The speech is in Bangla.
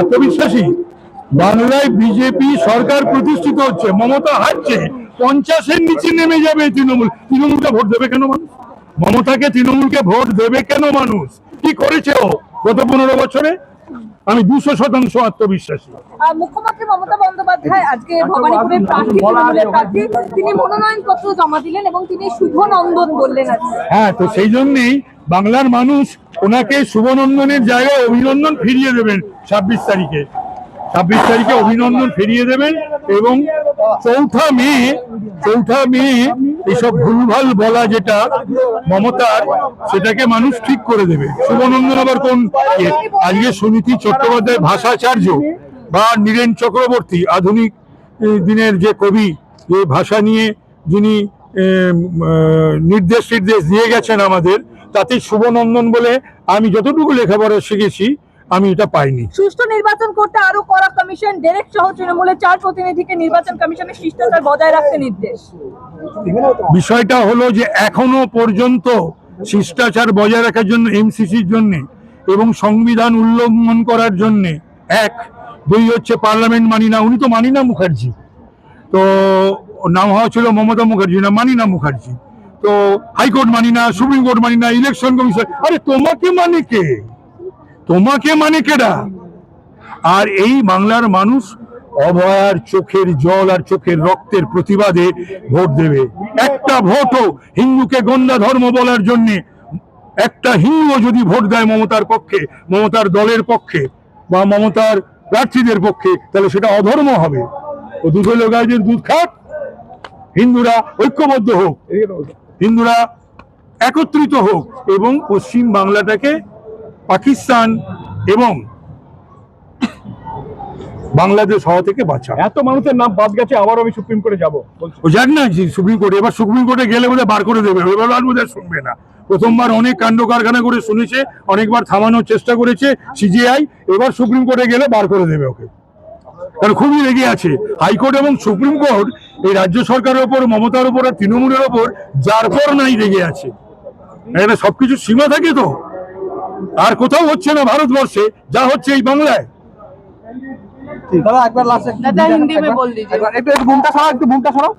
আত্মবিশ্বাসী বাংলায় বিজেপি সরকার প্রতিষ্ঠিত হচ্ছে, মমতা হারছে, 50-এর নিচে নেমে যাবে তৃণমূলকে ভোট দেবে কেন মানুষ? মমতাকে তৃণমূলকে ভোট দেবে কেন মানুষ? কি করেছে ও গত 15 বছরে? আমি 200% আত্মবিশ্বাসী। মুখ্যমন্ত্রী মমতা বন্দ্যোপাধ্যায় আজকে ভবানীপুরের প্রার্থী, তৃণমূলের প্রার্থী, তিনি মনোনয়নপত্র জমা দিলেন এবং তিনি শুভনন্দন বললেন আজকে। হ্যাঁ, তো সেই জন্যই বাংলার মানুষ ওনাকে শুভনন্দনের জায়গায় অভিনন্দন ফিরিয়ে দেবেন। 26 তারিখে অভিনন্দন ফিরিয়ে দেবেন এবং 4 মে এসব ভুলভাল বলা যেটা মমতার, সেটাকে মানুষ ঠিক করে দেবে। শুভনন্দন আবার কোন? আজকে সুনীতি চট্টোপাধ্যায় ভাষাচার্য বা নীরেন চক্রবর্তী আধুনিক দিনের যে কবি, যে ভাষা নিয়ে যিনি নির্দেশ দিয়ে গেছেন আমাদের, তাতে শুভনন্দন বলে আমি যতটুকু লেখাপড়া শিখেছি আমি এটা পাইনি। সুষ্ঠু নির্বাচন করতে আরো কড়া কমিশন, ডেরেক সহ তৃণমূলের 4 প্রতিনিধিকে নির্বাচন কমিশনের শিষ্টাচার বজায় রাখতে নির্দেশ। বিষয়টা হলো যে এখনো পর্যন্ত শিষ্টাচার বজায় রাখার জন্য, এমসিসির জন্য এবং সংবিধান উল্লঙ্ঘন করার জন্য, 1, 2 হচ্ছে পার্লামেন্ট মানি না, উনি তো মানি না মুখার্জি, তো নাম হওয়া ছিল মমতা মুখার্জি, না মানি না মুখার্জি, তো হাইকোর্ট মানি না, সুপ্রিম কোর্ট মানি না, ইলেকশন কমিশন। আরে তোমাকে মানে কে? তোমাকে মানে কেডা? আর এই বাংলার মানুষ অভয়ার চোখের জল আর চোখের রক্তের প্রতিবাদে ভোট দেবে। একটা ভোটও হিন্দুকে গন্দা ধর্ম বলার জন্য একটা হিন্দু যদি ভোট দেয় মমতার পক্ষে, মমতার দলের পক্ষে বা মমতার প্রার্থীদের পক্ষে, তাহলে সেটা অধর্ম হবে। ও দুধ গাছের দুধ খাক, হিন্দুরা ঐক্যবদ্ধ হোক, হিন্দুরা একত্রিত হোক এবং পশ্চিম বাংলাটাকে পাকিস্তান এবং বাংলাদেশ হওয়া থেকে বাঁচা। এত মানুষের নাম বাদ গেছে, আবার আমি সুপ্রিম কোর্টে যাবো। ও জান না সুপ্রিম কোর্টে, এবার সুপ্রিম কোর্টে গেলে বোধহয় বার করে দেবে, এবার আর বোধহয় শুনবে না। প্রথমবার অনেক কাণ্ড কারখানা করে শুনেছে, অনেকবার থামানোর চেষ্টা করেছে সিজিআই, এবার সুপ্রিম কোর্টে গেলে বার করে দেবে ওকে, কারণ খুবই রেগে আছে। হাইকোর্ট এবং সুপ্রিম কোর্ট এই রাজ্য সরকারের ওপর, মমতার ওপর আর তৃণমূলের ওপর যার পর নাই রেগে আছে। এখানে সবকিছু সীমা থাকে তো, আর কোথাও হচ্ছে না ভারতবর্ষে, যা হচ্ছে এই বাংলায়। দাদা একবার লাস্ট হিন্দি মে বল দিজিয়ে, একটু ঘুমটা সরাও,